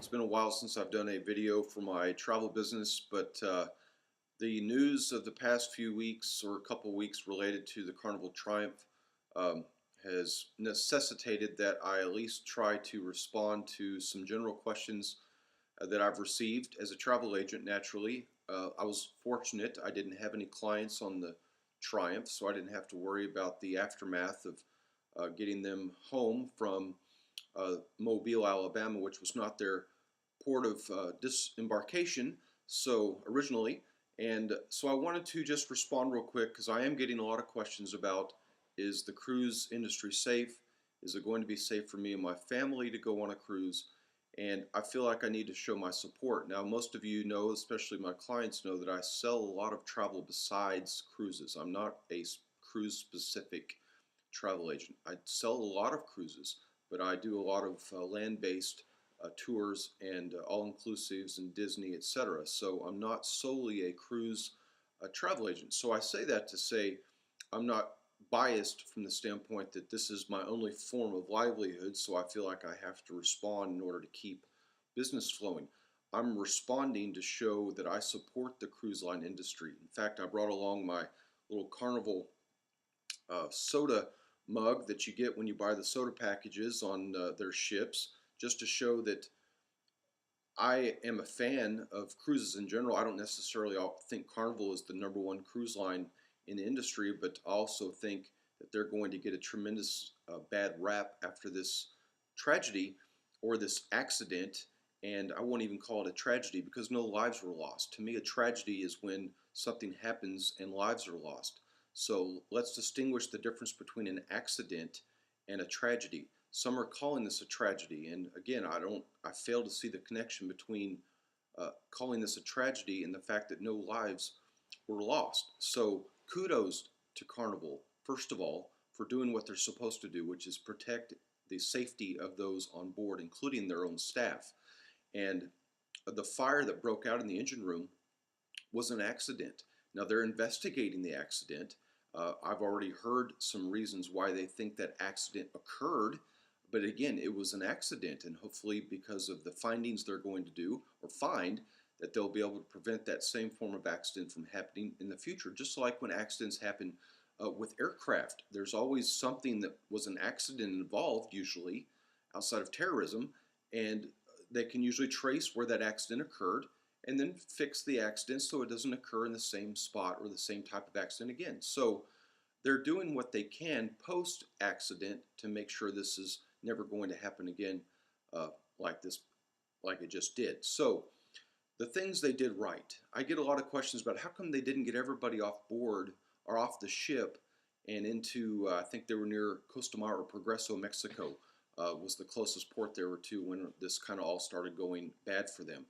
been a while since I've done a video for my travel business, but the news of the past few weeks or a couple weeks related to the Carnival Triumph um, has necessitated that I at least try to respond to some general questions that I've received as a travel agent. Naturally, I was fortunate. I didn't have any clients on the Triumph, so I didn't have to worry about the aftermath of getting them home from Mobile, Alabama, which was not their port of disembarkation so originally. And so I wanted to just respond real quick because I am getting a lot of questions about, is the cruise industry safe? Is it going to be safe for me and my family to go on a cruise? And I feel like I need to show my support. Now, most of you know, especially my clients know, that I sell a lot of travel besides cruises. I'm not a cruise specific travel agent. I sell a lot of cruises, but I do a lot of land-based tours and all-inclusives and Disney, etc. So I'm not solely a cruise travel agent. So I say that to say I'm not biased from the standpoint that this is my only form of livelihood, so I feel like I have to respond in order to keep business flowing. I'm responding to show that I support the cruise line industry. In fact, I brought along my little Carnival soda mug that you get when you buy the soda packages on their ships, just to show that I am a fan of cruises in general. I don't necessarily think Carnival is the #1 cruise line in the industry, but I also think that they're going to get a tremendous bad rap after this tragedy or this accident. And I won't even call it a tragedy because no lives were lost. To me, a tragedy is when something happens and lives are lost. So let's distinguish the difference between an accident and a tragedy. Some are calling this a tragedy, and again, I fail to see the connection between calling this a tragedy and the fact that no lives were lost. So kudos to Carnival, first of all, for doing what they're supposed to do, which is protect the safety of those on board, including their own staff. And the fire that broke out in the engine room was an accident. Now they're investigating the accident. I've already heard some reasons why they think that accident occurred, but again, it was an accident, and hopefully because of the findings they're going to do or find, that they'll be able to prevent that same form of accident from happening in the future. Just like when accidents happen with aircraft, there's always something that was an accident involved, usually outside of terrorism, and they can usually trace where that accident occurred and then fix the accident so it doesn't occur in the same spot or the same type of accident again. So they're doing what they can post-accident to make sure this is never going to happen again like this, like it just did. So the things they did right. I get a lot of questions about how come they didn't get everybody off board or off the ship and into, I think they were near Costamare or Progreso, Mexico, was the closest port there were to when this kind of all started going bad for them.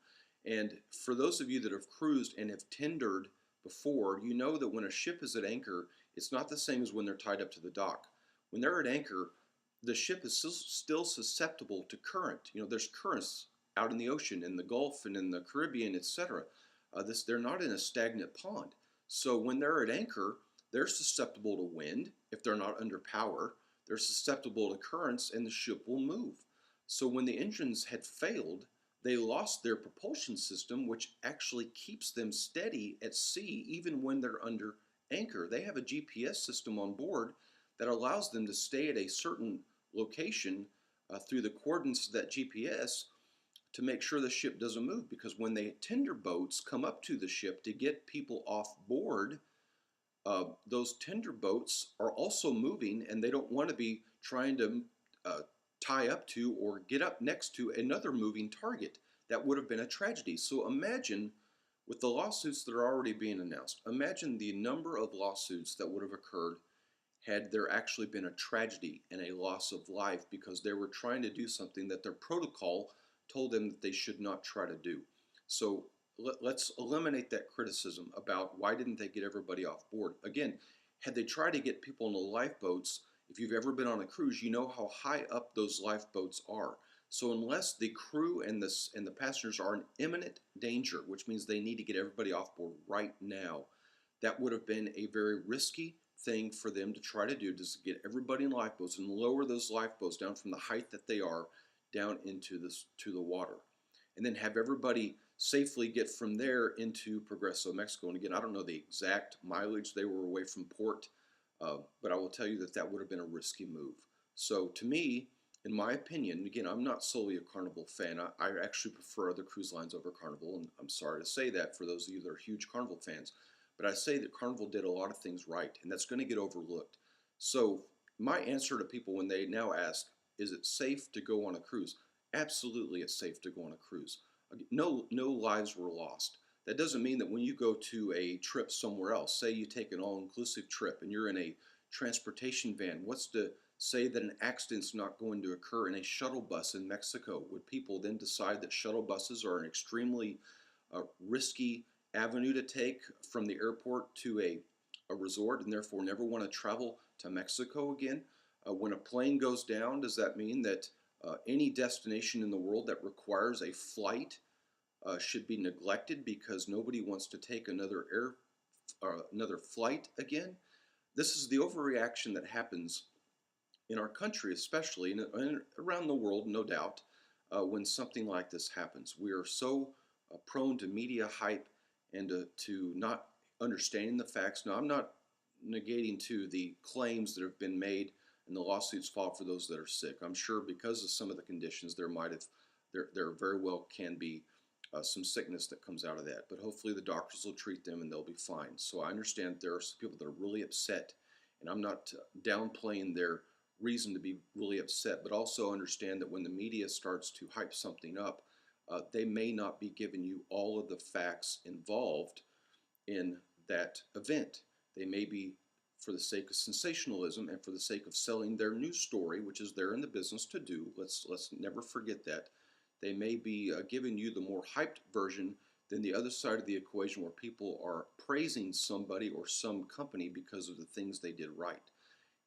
And for those of you that have cruised and have tendered before, you know that when a ship is at anchor, it's not the same as when they're tied up to the dock. When they're at anchor, the ship is still susceptible to current. You know, there's currents out in the ocean, in the Gulf and in the Caribbean, etc. They're not in a stagnant pond. So when they're at anchor, they're susceptible to wind. If they're not under power, they're susceptible to currents and the ship will move. So when the engines had failed, they lost their propulsion system, which actually keeps them steady at sea even when they're under anchor. They have a GPS system on board that allows them to stay at a certain location through the coordinates of that GPS to make sure the ship doesn't move, because when the tender boats come up to the ship to get people off board, those tender boats are also moving and they don't want to be trying to tie up to or get up next to another moving target. That would have been a tragedy. So imagine, with the lawsuits that are already being announced, imagine the number of lawsuits that would have occurred had there actually been a tragedy and a loss of life because they were trying to do something that their protocol told them that they should not try to do. So let's eliminate that criticism about why didn't they get everybody off board. Again, had they tried to get people in the lifeboats, if you've ever been on a cruise, you know how high up those lifeboats are. So unless the crew and the passengers are in imminent danger, which means they need to get everybody off board right now, that would have been a very risky thing for them to try to do, just to get everybody in lifeboats and lower those lifeboats down from the height that they are down into the water. and then have everybody safely get from there into Progreso, Mexico. And again, I don't know the exact mileage they were away from port, but I will tell you that that would have been a risky move. So to me, in my opinion, again, I'm not solely a Carnival fan. I actually prefer other cruise lines over Carnival, and I'm sorry to say that for those of you that are huge Carnival fans. But I say that Carnival did a lot of things right, and that's going to get overlooked. So my answer to people when they now ask, is it safe to go on a cruise? Absolutely, it's safe to go on a cruise. No lives were lost. That doesn't mean that when you go to a trip somewhere else, say you take an all-inclusive trip and you're in a transportation van, what's to say that an accident's not going to occur in a shuttle bus in Mexico? Would people then decide that shuttle buses are an extremely risky avenue to take from the airport to a resort and therefore never want to travel to Mexico again? When a plane goes down, does that mean that any destination in the world that requires a flight should be neglected because nobody wants to take another flight again? This is the overreaction that happens in our country, especially, and around the world, no doubt, when something like this happens. We are so prone to media hype and to not understanding the facts. Now, I'm not negating to the claims that have been made and the lawsuits filed for those that are sick. I'm sure because of some of the conditions, there very well can be some sickness that comes out of that. But hopefully the doctors will treat them and they'll be fine. So I understand there are some people that are really upset, and I'm not downplaying their reason to be really upset, but also understand that when the media starts to hype something up, they may not be giving you all of the facts involved in that event. They may be, for the sake of sensationalism and for the sake of selling their news story, which is they're in the business to do. Let's never forget that. They may be giving you the more hyped version than the other side of the equation, where people are praising somebody or some company because of the things they did right.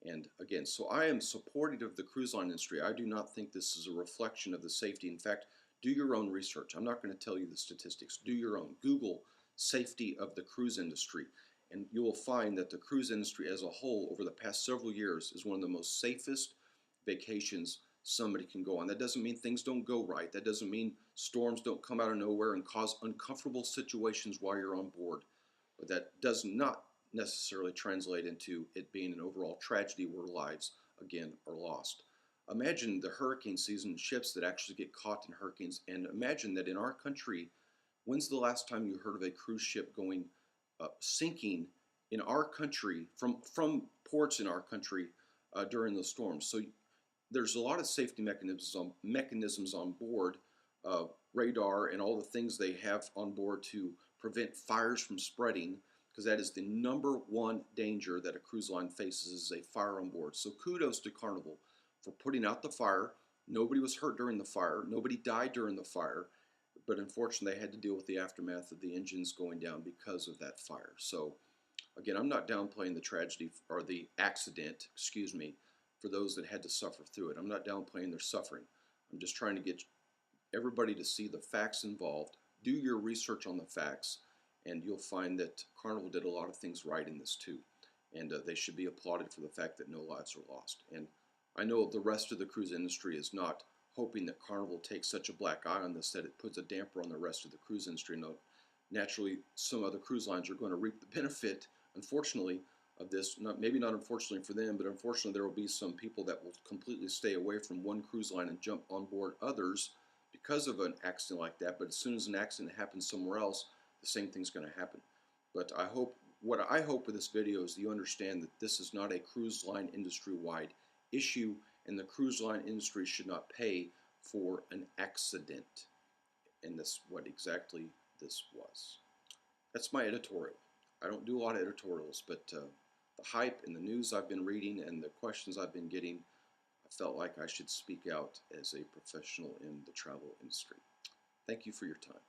And again, so I am supportive of the cruise line industry. I do not think this is a reflection of the safety. In fact, do your own research. I'm not going to tell you the statistics. Do your own. Google safety of the cruise industry, and you will find that the cruise industry as a whole over the past several years is one of the most safest vacations somebody can go on. That doesn't mean things don't go right. That doesn't mean storms don't come out of nowhere and cause uncomfortable situations while you're on board. But that does not necessarily translate into it being an overall tragedy where lives, again, are lost. Imagine the hurricane season, ships that actually get caught in hurricanes, and imagine that in our country, when's the last time you heard of a cruise ship going sinking in our country from ports in our country during the storms? So there's a lot of safety mechanisms on board, radar and all the things they have on board to prevent fires from spreading, because that is the number one danger that a cruise line faces, is a fire on board. So kudos to Carnival for putting out the fire. Nobody was hurt during the fire. Nobody died during the fire. But unfortunately, they had to deal with the aftermath of the engines going down because of that fire. So again, I'm not downplaying the tragedy or the accident, excuse me, for those that had to suffer through it. I'm not downplaying their suffering. I'm just trying to get everybody to see the facts involved. Do your research on the facts, and you'll find that Carnival did a lot of things right in this too. And they should be applauded for the fact that no lives are lost. And I know the rest of the cruise industry is not hoping that Carnival takes such a black eye on this that it puts a damper on the rest of the cruise industry. No, naturally, some other cruise lines are going to reap the benefit, unfortunately, of this. Maybe not unfortunately for them, but unfortunately there will be some people that will completely stay away from one cruise line and jump on board others because of an accident like that. But as soon as an accident happens somewhere else, the same thing's going to happen. But what I hope with this video is that you understand that this is not a cruise line industry-wide issue, and the cruise line industry should not pay for an accident. And that's what exactly this was. That's my editorial. I don't do a lot of editorials, but the hype and the news I've been reading and the questions I've been getting, I felt like I should speak out as a professional in the travel industry. Thank you for your time.